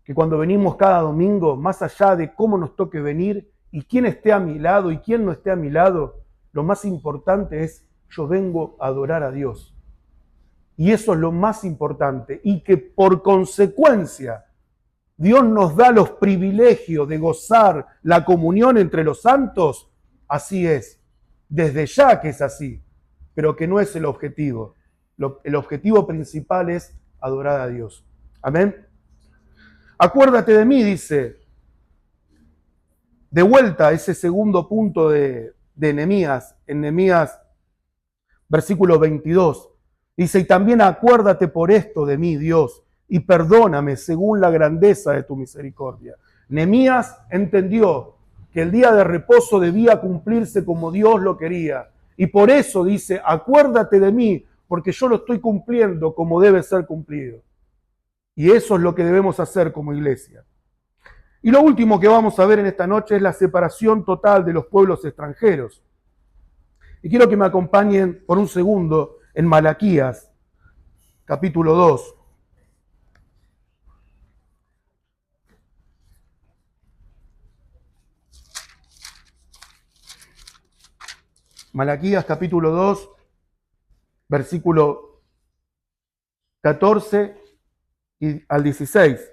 Que cuando venimos cada domingo, más allá de cómo nos toque venir y quién esté a mi lado y quién no esté a mi lado, lo más importante es yo vengo a adorar a Dios. Y eso es lo más importante. Y que por consecuencia Dios nos da los privilegios de gozar la comunión entre los santos. Así es. Desde ya que es así. Pero que no es el objetivo. El objetivo principal es adorar a Dios. Amén. Acuérdate de mí, dice. De vuelta a ese segundo punto de Nehemías. En Nehemías, versículo 22. Dice, y también acuérdate por esto de mí, Dios, y perdóname según la grandeza de tu misericordia. Nehemías entendió que el día de reposo debía cumplirse como Dios lo quería. Y por eso dice, acuérdate de mí, porque yo lo estoy cumpliendo como debe ser cumplido. Y eso es lo que debemos hacer como iglesia. Y lo último que vamos a ver en esta noche es la separación total de los pueblos extranjeros. Y quiero que me acompañen por un segundo en Malaquías, capítulo 2. Malaquías, capítulo 2, versículo 14 y al 16.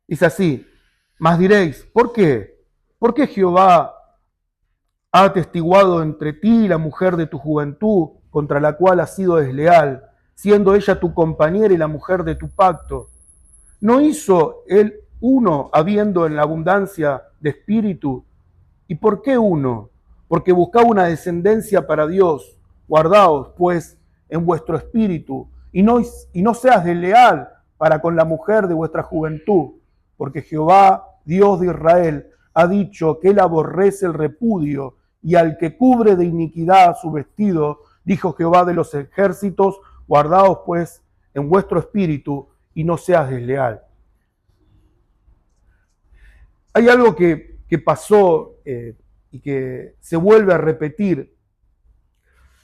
Dice así, mas diréis, ¿por qué? ¿Por qué Jehová ha atestiguado entre ti la mujer de tu juventud, contra la cual has sido desleal, siendo ella tu compañera y la mujer de tu pacto? ¿No hizo él uno habiendo en la abundancia de espíritu. ¿Y por qué uno? Porque buscaba una descendencia para Dios. Guardaos, pues, en vuestro espíritu, y no seas desleal para con la mujer de vuestra juventud, porque Jehová, Dios de Israel, ha dicho que él aborrece el repudio, y al que cubre de iniquidad su vestido, dijo Jehová de los ejércitos, guardaos, pues, en vuestro espíritu, y no seas desleal. Hay algo que pasó y que se vuelve a repetir,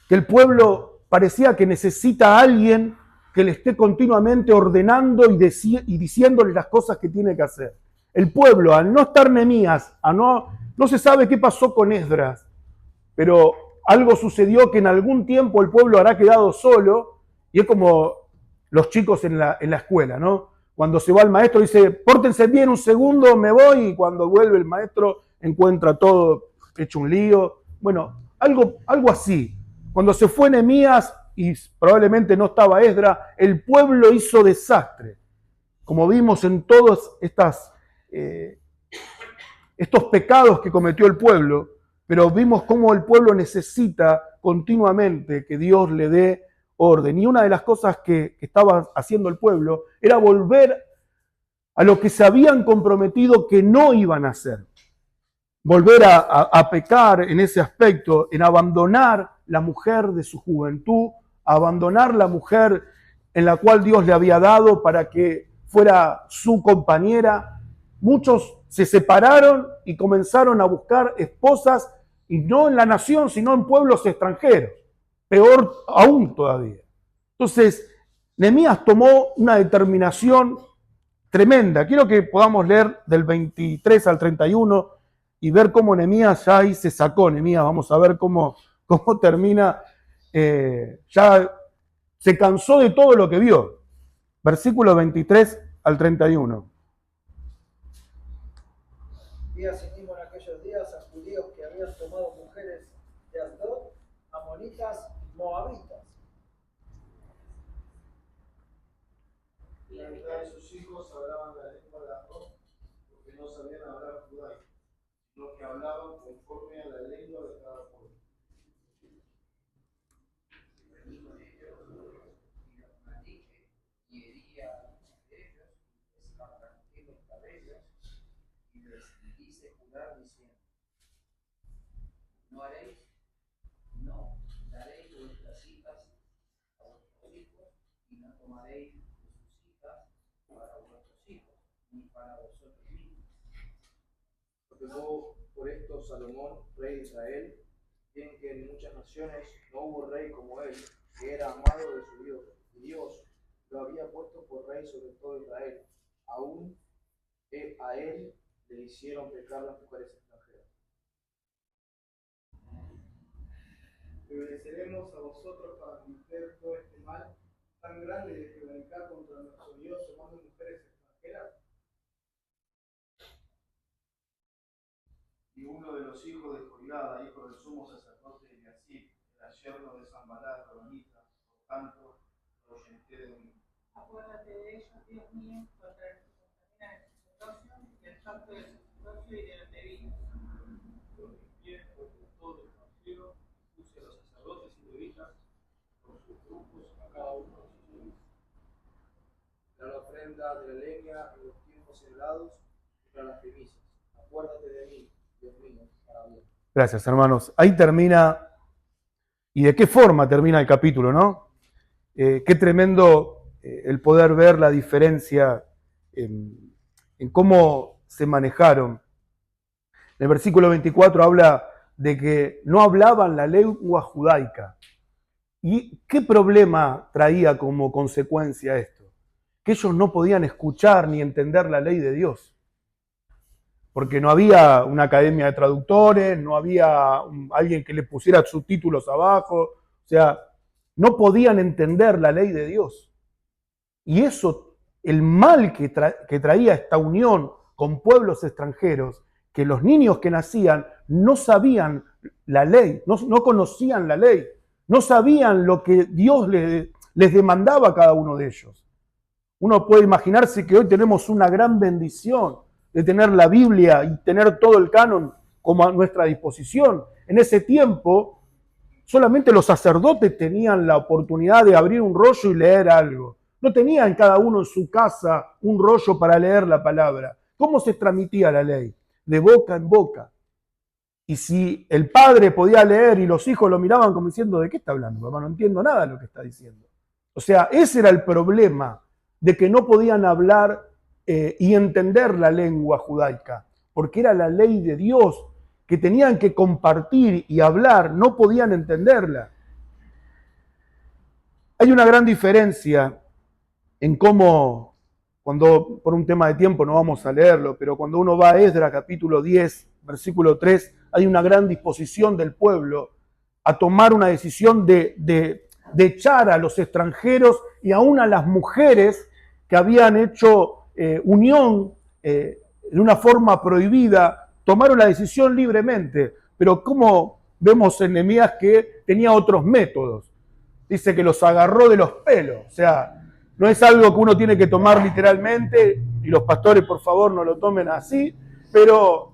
que el pueblo parecía que necesita a alguien que le esté continuamente ordenando y diciéndole las cosas que tiene que hacer. El pueblo, al no estar Nehemías, no se sabe qué pasó con Esdras, pero algo sucedió que en algún tiempo el pueblo habrá quedado solo, y es como los chicos en la escuela, ¿no? Cuando se va el maestro dice, pórtense bien un segundo, me voy, y cuando vuelve el maestro encuentra todo hecho un lío. Bueno, algo así. Cuando se fue Nehemías y probablemente no estaba Esdras, el pueblo hizo desastre. Como vimos en todos estos pecados que cometió el pueblo, pero vimos cómo el pueblo necesita continuamente que Dios le dé orden. Y una de las cosas que estaba haciendo el pueblo era volver a lo que se habían comprometido que no iban a hacer. Volver a pecar en ese aspecto, en abandonar la mujer de su juventud, abandonar la mujer en la cual Dios le había dado para que fuera su compañera. Muchos se separaron y comenzaron a buscar esposas, y no en la nación, sino en pueblos extranjeros. Peor aún todavía. Entonces, Nehemías tomó una determinación tremenda. Quiero que podamos leer del 23 al 31 y ver cómo Nehemías ya ahí se sacó. Nehemías, vamos a ver cómo termina. Ya se cansó de todo lo que vio. Versículo 23 al 31. Vi asimismo en aquellos días a judíos que habían tomado mujeres de Asdod, amonitas y moabitas. Y la mitad de sus hijos hablaban la lengua de Asdod, porque no sabían hablar judaico, sino que hablaban conforme a la lengua de cada pueblo. Y hería a muchos de ellos, les arranqué los cabellos y les hice jurar diciendo: no daréis vuestras hijas a vuestros hijos, y no tomaréis de sus hijas para vuestros hijos, ni para vosotros mismos. Proclamó por esto Salomón, rey de Israel, bien que en muchas naciones no hubo rey como él, que era amado de su Dios, y Dios lo había puesto por rey sobre todo Israel. Aún a él le hicieron pecar las mujeres extranjeras. Obedeceremos a vosotros para cometer todo este mal tan grande de prevaricar contra nuestro Dios tomando mujeres extranjeras. Y uno de los hijos de Joiada, hijo del sumo sacerdote Eliasib, era yerno de Sanballat, coronita, por tanto, lo ahuyenté de mí. Acuérdate de ellos, Dios mío, contra el que contamina el sacerdocio, del santo del sacerdocio y de los levitas. Lo limpié por todo el extranjero, puse a los sacerdotes y levitas por sus grupos a cada uno de sus hijos. La ofrenda de la leña en los tiempos señalados para las premisas. Acuérdate de mí, Dios mío, para bien. Gracias, hermanos. Ahí termina. ¿Y de qué forma termina el capítulo, no? Qué tremendo el poder ver la diferencia en cómo se manejaron. En el versículo 24 habla de que no hablaban la lengua judaica. ¿Y qué problema traía como consecuencia esto? Que ellos no podían escuchar ni entender la ley de Dios. Porque no había una academia de traductores, no había alguien que le pusiera subtítulos abajo. O sea, no podían entender la ley de Dios. Y eso, el mal que traía esta unión con pueblos extranjeros, que los niños que nacían no sabían la ley, no conocían la ley, no sabían lo que Dios les demandaba a cada uno de ellos. Uno puede imaginarse que hoy tenemos una gran bendición de tener la Biblia y tener todo el canon como a nuestra disposición. En ese tiempo, solamente los sacerdotes tenían la oportunidad de abrir un rollo y leer algo. No tenían cada uno en su casa un rollo para leer la palabra. ¿Cómo se transmitía la ley? De boca en boca. Y si el padre podía leer y los hijos lo miraban como diciendo, ¿de qué está hablando, papá? No entiendo nada de lo que está diciendo. O sea, ese era el problema de que no podían hablar y entender la lengua judaica, porque era la ley de Dios que tenían que compartir y hablar, no podían entenderla. Hay una gran diferencia en cómo, cuando por un tema de tiempo no vamos a leerlo, pero cuando uno va a Esdras capítulo 10, versículo 3, hay una gran disposición del pueblo a tomar una decisión de echar a los extranjeros y aún a las mujeres que habían hecho unión de una forma prohibida, tomaron la decisión libremente. Pero como vemos en Nehemías que tenía otros métodos. Dice que los agarró de los pelos. O sea, no es algo que uno tiene que tomar literalmente, y los pastores por favor no lo tomen así, pero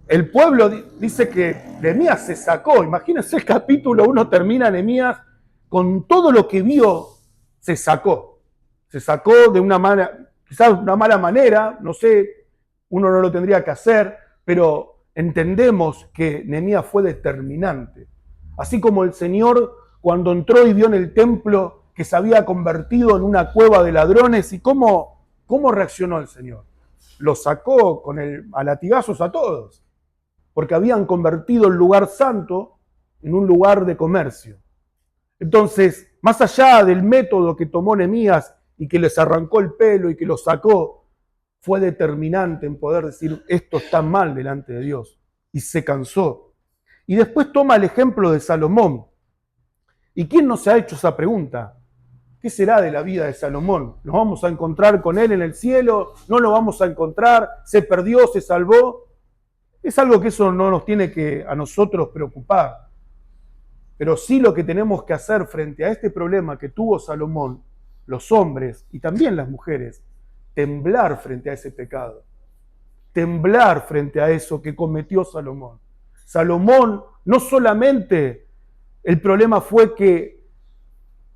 el pueblo dice que Nehemías se sacó. Imagínense el capítulo 1 termina Nehemías con todo lo que vio, se sacó. Se sacó de una manera, quizás una mala manera, no sé, uno no lo tendría que hacer, pero entendemos que Nehemías fue determinante. Así como el Señor cuando entró y vio en el templo que se había convertido en una cueva de ladrones, y cómo reaccionó el Señor. Lo sacó a latigazos a todos, porque habían convertido el lugar santo en un lugar de comercio. Entonces, más allá del método que tomó Nehemías y que les arrancó el pelo y que lo sacó, fue determinante en poder decir, esto está mal delante de Dios. Y se cansó. Y después toma el ejemplo de Salomón. ¿Y quién no se ha hecho esa pregunta? ¿Qué será de la vida de Salomón? ¿Nos vamos a encontrar con él en el cielo? ¿No lo vamos a encontrar? ¿Se perdió? ¿Se salvó? Es algo que eso no nos tiene que a nosotros preocupar. Pero sí lo que tenemos que hacer frente a este problema que tuvo Salomón, los hombres y también las mujeres, temblar frente a ese pecado. Temblar frente a eso que cometió Salomón. Salomón no solamente el problema fue que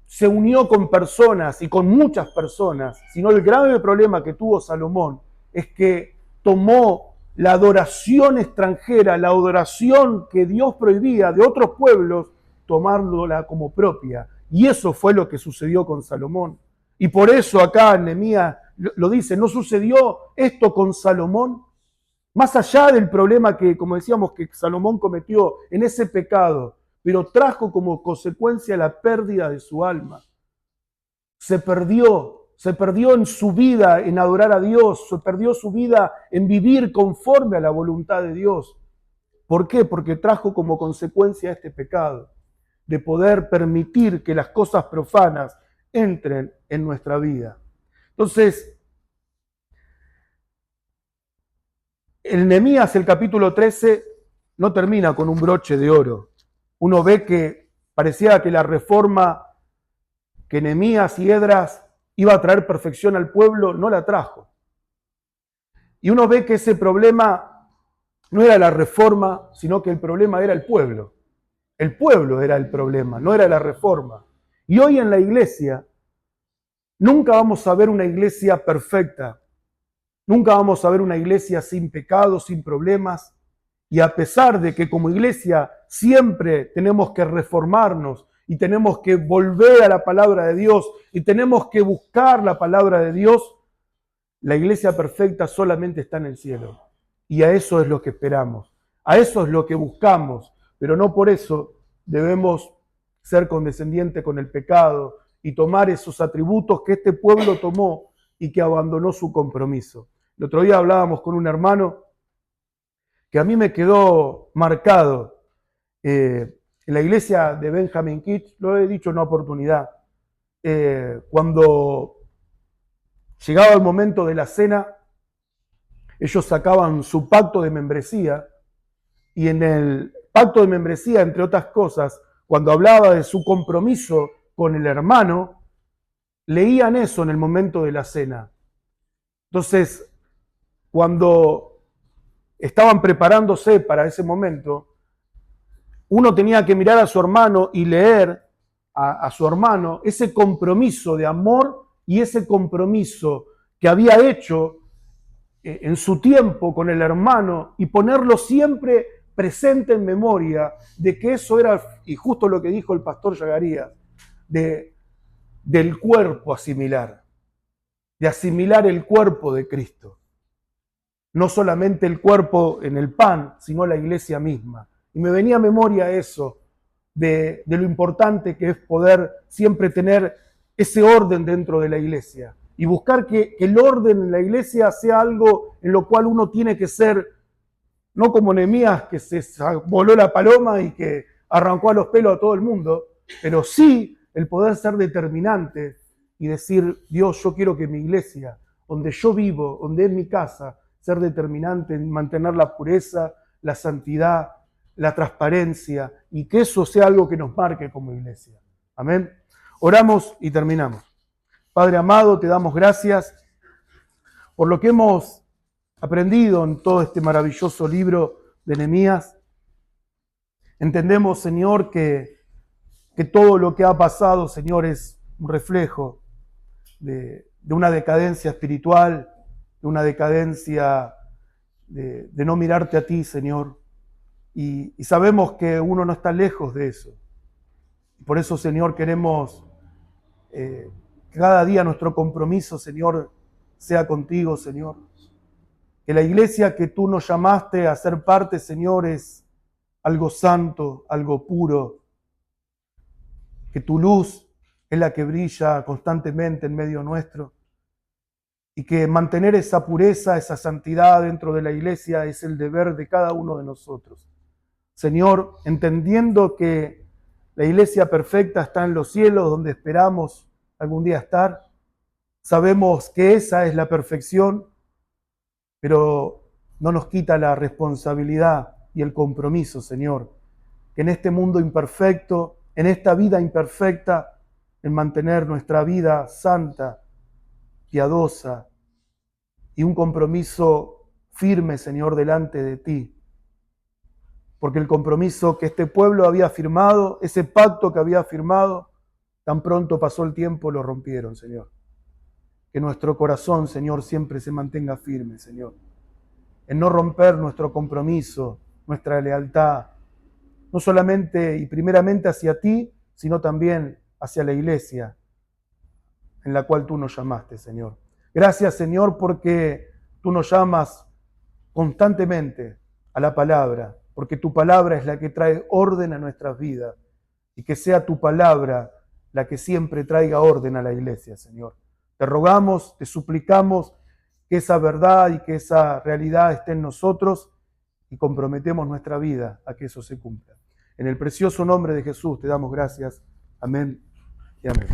se unió con personas y con muchas personas, sino el grave problema que tuvo Salomón es que tomó la adoración extranjera, la adoración que Dios prohibía de otros pueblos, tomándola como propia. Y eso fue lo que sucedió con Salomón. Y por eso acá en Nehemías lo dice, ¿no sucedió esto con Salomón? Más allá del problema que, como decíamos, que Salomón cometió en ese pecado, pero trajo como consecuencia la pérdida de su alma. Se perdió en su vida en adorar a Dios, se perdió su vida en vivir conforme a la voluntad de Dios. ¿Por qué? Porque trajo como consecuencia este pecado, de poder permitir que las cosas profanas entren en nuestra vida. Entonces, en Nehemías, el capítulo 13, no termina con un broche de oro. Uno ve que parecía que la reforma que Nehemías y Esdras iba a traer perfección al pueblo, no la trajo. Y uno ve que ese problema no era la reforma, sino que el problema era el pueblo. El pueblo era el problema, no era la reforma. Y hoy en la iglesia, nunca vamos a ver una iglesia perfecta. Nunca vamos a ver una iglesia sin pecados, sin problemas. Y a pesar de que como iglesia siempre tenemos que reformarnos y tenemos que volver a la palabra de Dios y tenemos que buscar la palabra de Dios, la iglesia perfecta solamente está en el cielo. Y a eso es lo que esperamos. A eso es lo que buscamos. Pero no por eso debemos ser condescendientes con el pecado y tomar esos atributos que este pueblo tomó y que abandonó su compromiso. El otro día hablábamos con un hermano que a mí me quedó marcado. En la iglesia de Benjamin Kitch, lo he dicho en una oportunidad, cuando llegaba el momento de la cena, ellos sacaban su pacto de membresía, y en el pacto de membresía, entre otras cosas, cuando hablaba de su compromiso con el hermano, leían eso en el momento de la cena. Entonces, cuando estaban preparándose para ese momento, uno tenía que mirar a su hermano y leer a su hermano ese compromiso de amor y ese compromiso que había hecho en su tiempo con el hermano y ponerlo siempre presente en memoria de que eso era, y justo lo que dijo el pastor Yagarías, del cuerpo asimilar, de asimilar el cuerpo de Cristo. No solamente el cuerpo en el pan, sino la iglesia misma. Y me venía a memoria eso, de lo importante que es poder siempre tener ese orden dentro de la iglesia y buscar que el orden en la iglesia sea algo en lo cual uno tiene que ser, no como Nehemías, que se voló la paloma y que arrancó a los pelos a todo el mundo, pero sí el poder ser determinante y decir, Dios, yo quiero que mi iglesia, donde yo vivo, donde es mi casa, ser determinante en mantener la pureza, la santidad, la transparencia, y que eso sea algo que nos marque como iglesia. Amén. Oramos y terminamos. Padre amado, te damos gracias por lo que hemos aprendido en todo este maravilloso libro de Nehemías. Entendemos, Señor, que todo lo que ha pasado, Señor, es un reflejo de una decadencia espiritual, de una decadencia de no mirarte a ti, Señor. Y sabemos que uno no está lejos de eso. Por eso, Señor, queremos cada día nuestro compromiso, Señor, sea contigo, Señor. Que la iglesia que tú nos llamaste a ser parte, Señor, es algo santo, algo puro. Que tu luz es la que brilla constantemente en medio nuestro. Y que mantener esa pureza, esa santidad dentro de la iglesia es el deber de cada uno de nosotros. Señor, entendiendo que la iglesia perfecta está en los cielos, donde esperamos algún día estar, sabemos que esa es la perfección, pero no nos quita la responsabilidad y el compromiso, Señor, que en este mundo imperfecto, en esta vida imperfecta, en mantener nuestra vida santa, piadosa y un compromiso firme, Señor, delante de ti. Porque el compromiso que este pueblo había firmado, ese pacto que había firmado, tan pronto pasó el tiempo, lo rompieron, Señor. Que nuestro corazón, Señor, siempre se mantenga firme, Señor. En no romper nuestro compromiso, nuestra lealtad, no solamente y primeramente hacia ti, sino también hacia la iglesia en la cual tú nos llamaste, Señor. Gracias, Señor, porque tú nos llamas constantemente a la palabra, porque tu palabra es la que trae orden a nuestras vidas y que sea tu palabra la que siempre traiga orden a la iglesia, Señor. Te rogamos, te suplicamos que esa verdad y que esa realidad esté en nosotros y comprometemos nuestra vida a que eso se cumpla. En el precioso nombre de Jesús te damos gracias. Amén y amén.